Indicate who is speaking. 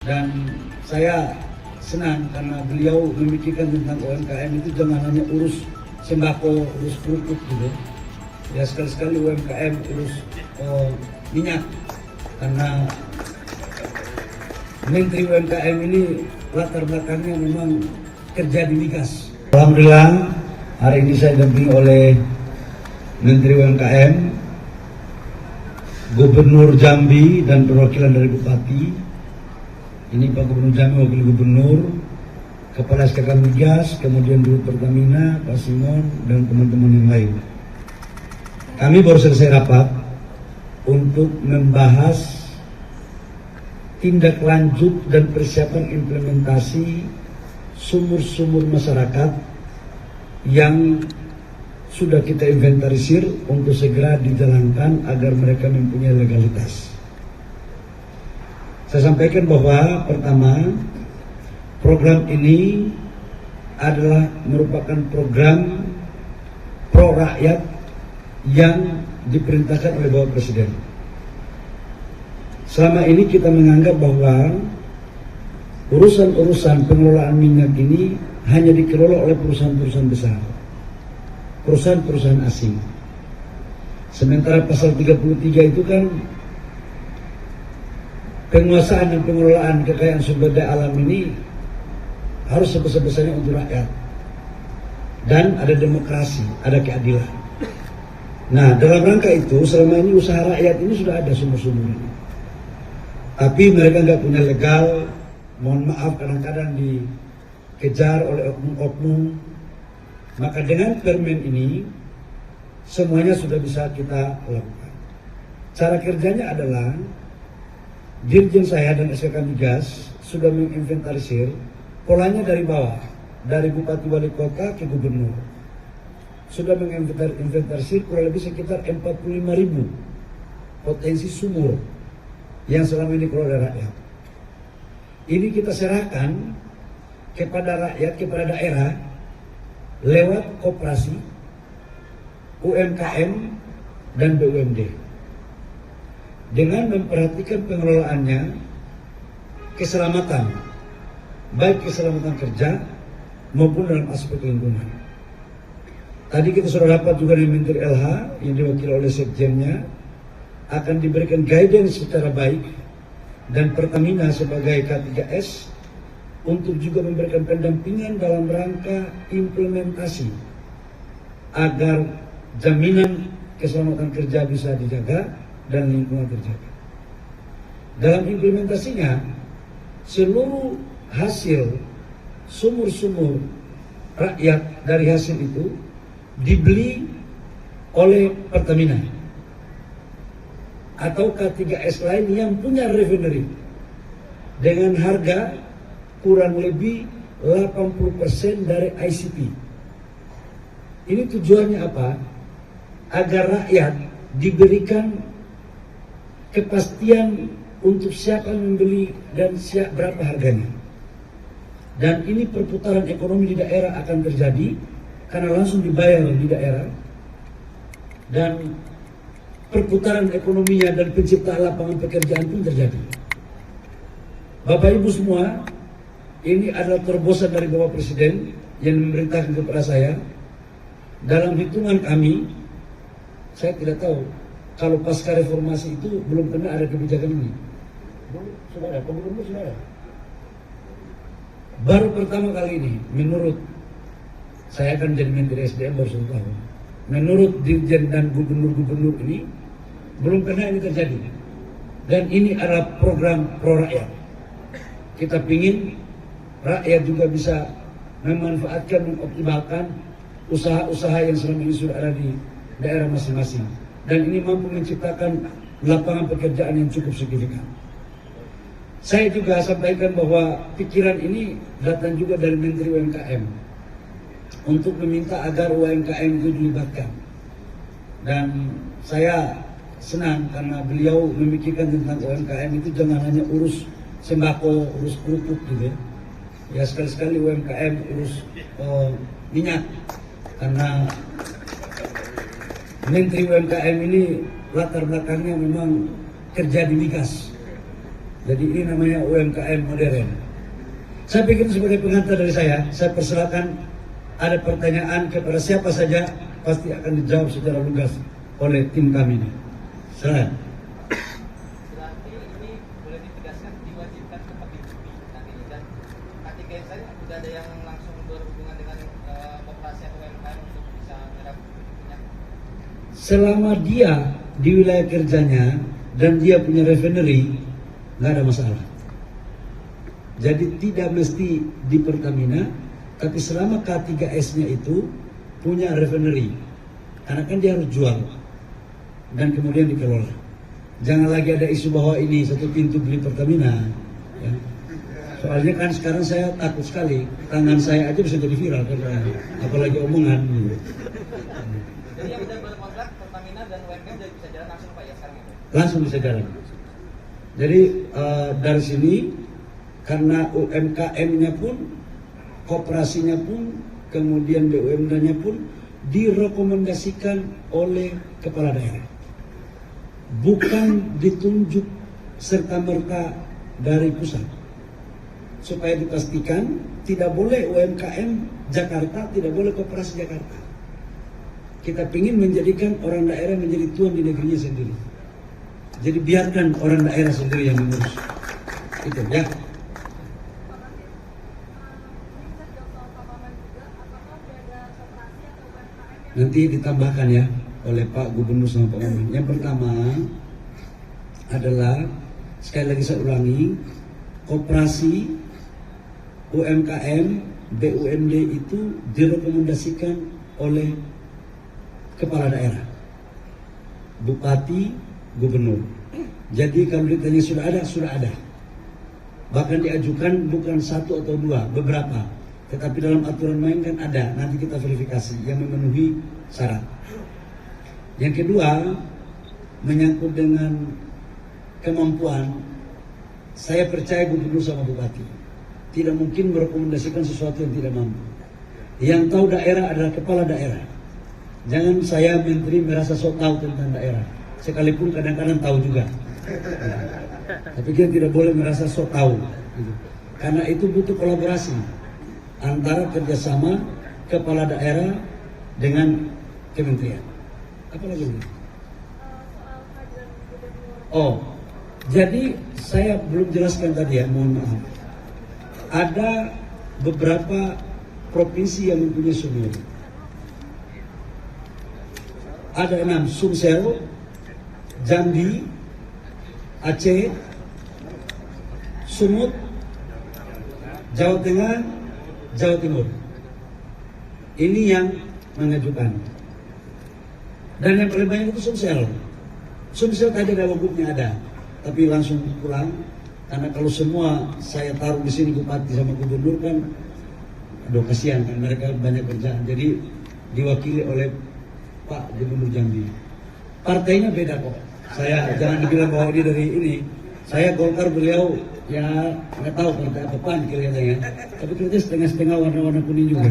Speaker 1: Dan saya senang karena beliau memikirkan tentang UMKM itu jangan hanya urus sembako, urus kerupuk gitu. Ya sekali-sekali UMKM urus minyak, karena Menteri UMKM ini latar belakangnya memang kerja di migas. Alhamdulillah hari ini saya didampingi oleh Menteri UMKM, Gubernur Jambi dan perwakilan dari Bupati. Ini Pak Gubernur Jambi, Wakil Gubernur, Kepala SKK Migas, kemudian Dirut Pertamina, Pak Simon, dan teman-teman yang lain. Kami baru selesai rapat untuk membahas tindak lanjut dan persiapan implementasi sumur-sumur masyarakat yang sudah kita inventarisir untuk segera dijalankan agar mereka mempunyai legalitas. Saya sampaikan bahwa pertama, program ini adalah merupakan program pro rakyat yang diperintahkan oleh Bapak Presiden. Selama ini kita menganggap bahwa urusan-urusan pengelolaan minyak ini hanya dikelola oleh perusahaan-perusahaan besar, perusahaan-perusahaan asing. Sementara pasal 33 itu kan penguasaan dan pengelolaan kekayaan sumber daya alam ini harus sebesar-besarnya untuk rakyat. Dan ada demokrasi, ada keadilan. Nah, dalam rangka itu selama ini usaha rakyat ini sudah ada sumur-sumur ini. Tapi mereka nggak punya legal, mohon maaf kadang-kadang dikejar oleh oknum-oknum. Maka dengan permen ini semuanya sudah bisa kita lakukan. Cara kerjanya adalah Dirjen saya dan SKK Migas sudah menginventarisir polanya dari bawah, dari Bupati Wali Kota ke Gubernur. Sudah menginventarisir kurang lebih sekitar 45.000 potensi sumur yang selama ini dikelola oleh rakyat. Ini kita serahkan kepada rakyat, kepada daerah lewat koperasi, UMKM, dan BUMD. Dengan memperhatikan pengelolaannya, keselamatan, baik keselamatan kerja maupun dalam aspek lingkungan. Tadi kita sudah dapat juga dari Menteri LH yang diwakili oleh Sekjennya, akan diberikan guidance secara baik, dan Pertamina sebagai K3S untuk juga memberikan pendampingan dalam rangka implementasi agar jaminan keselamatan kerja bisa dijaga dan lingkungan terjaga. Dalam implementasinya, seluruh hasil sumur-sumur rakyat dari hasil itu dibeli oleh Pertamina atau K3S lain yang punya refinery dengan harga kurang lebih 80% dari ICP. Ini tujuannya apa? Agar rakyat diberikan kepastian untuk siapa yang membeli dan berapa harganya. Dan ini perputaran ekonomi di daerah akan terjadi karena langsung dibayar di daerah, dan perputaran ekonominya dan penciptaan lapangan pekerjaan pun terjadi. Bapak Ibu semua, ini adalah terobosan dari Bapak Presiden yang memerintahkan kepada saya. Dalam hitungan kami, saya tidak tahu kalau pasca reformasi itu belum pernah ada kebijakan ini. Saudara, Gubernur saudara, baru pertama kali ini, menurut saya akan jadi Menteri SDM baru 1 tahun. Menurut Dirjen dan Gubernur-Gubernur ini, belum pernah ini terjadi. Dan ini adalah program pro rakyat. Kita ingin rakyat juga bisa memanfaatkan, mengoptimalkan usaha-usaha yang selama ini sudah ada di daerah masing-masing. Dan ini mampu menciptakan lapangan pekerjaan yang cukup signifikan. Saya juga sampaikan bahwa pikiran ini datang juga dari Menteri UMKM untuk meminta agar UMKM itu dilibatkan. Dan saya senang karena beliau memikirkan tentang UMKM itu jangan hanya urus sembako, urus kerupuk gitu ya. Ya sekali-sekali UMKM urus minyak, karena Menteri UMKM ini latar belakangnya memang kerja di migas. Jadi ini namanya UMKM modern. Saya pikir sebagai pengantar dari saya persilakan ada pertanyaan kepada siapa saja, pasti akan dijawab secara lugas oleh tim kami ini. Silakan.
Speaker 2: Berarti ini boleh ditegaskan diwajibkan ke PBB nantinya, dan ketika saya sudah ada yang langsung berhubungan dengan operasi UMKM untuk bisa menyerap minyak.
Speaker 1: Selama dia di wilayah kerjanya dan dia punya refinery, nggak ada masalah. Jadi tidak mesti di Pertamina, tapi selama K3S-nya itu punya refinery, karena kan dia harus jual dan kemudian dikelola. Jangan lagi ada isu bahwa ini satu pintu beli Pertamina. Ya. Soalnya kan sekarang saya takut sekali, tangan saya aja bisa jadi viral karena apalagi omongan. Gitu.
Speaker 2: Jadi yang sudah berkontrak Pertamina dan UMKM sudah bisa jalan langsung Pak ya sekarang itu?
Speaker 1: Langsung bisa jalan. Jadi dari sini karena UMKM-nya pun, koperasinya pun, kemudian BUMD-nya pun direkomendasikan oleh kepala daerah. Bukan ditunjuk serta-merta dari pusat. Supaya dipastikan tidak boleh UMKM Jakarta, tidak boleh koperasi Jakarta. Kita ingin menjadikan orang daerah menjadi tuan di negerinya sendiri. Jadi biarkan orang daerah sendiri yang mengurus. Itu ya. Nanti ditambahkan ya oleh Pak Gubernur sama Pak Wamen. Yang pertama adalah, sekali lagi saya ulangi, koperasi UMKM BUMD itu direkomendasikan oleh kepala daerah, bupati, gubernur. Jadi kalau ditanya sudah ada. Bahkan diajukan bukan satu atau dua, beberapa. Tetapi dalam aturan main kan ada, nanti kita verifikasi yang memenuhi syarat. Yang kedua, menyangkut dengan kemampuan, saya percaya gubernur sama bupati tidak mungkin merekomendasikan sesuatu yang tidak mampu. Yang tahu daerah adalah kepala daerah. Jangan saya menteri merasa sok tahu tentang daerah, sekalipun kadang-kadang tahu juga. Tapi kita tidak boleh merasa sok tahu, karena itu butuh kolaborasi antara kerjasama kepala daerah dengan kementerian. Apa lagi? Oh, jadi saya belum jelaskan tadi ya, mohon maaf. Ada beberapa provinsi yang mempunyai sumur. Ada 6, Sumsel, Jambi, Aceh, Sumut, Jawa Tengah, Jawa Timur. Ini yang mengajukan. Dan yang paling banyak itu Sumsel. Sumsel tadi ada wagubnya ada, tapi langsung pulang. Karena kalau semua saya taruh di sini bupati sama gubernur kan, aduh kasihan kan, mereka banyak kerjaan. Jadi diwakili oleh Pak Gubernur Jambi. Partainya beda kok. Saya jangan dibilang bahwa dia dari ini. Saya Golkar, beliau ya nggak tahu partai apa PAN kelihatannya. Tapi kelihatannya setengah-setengah warna-warna kuning juga.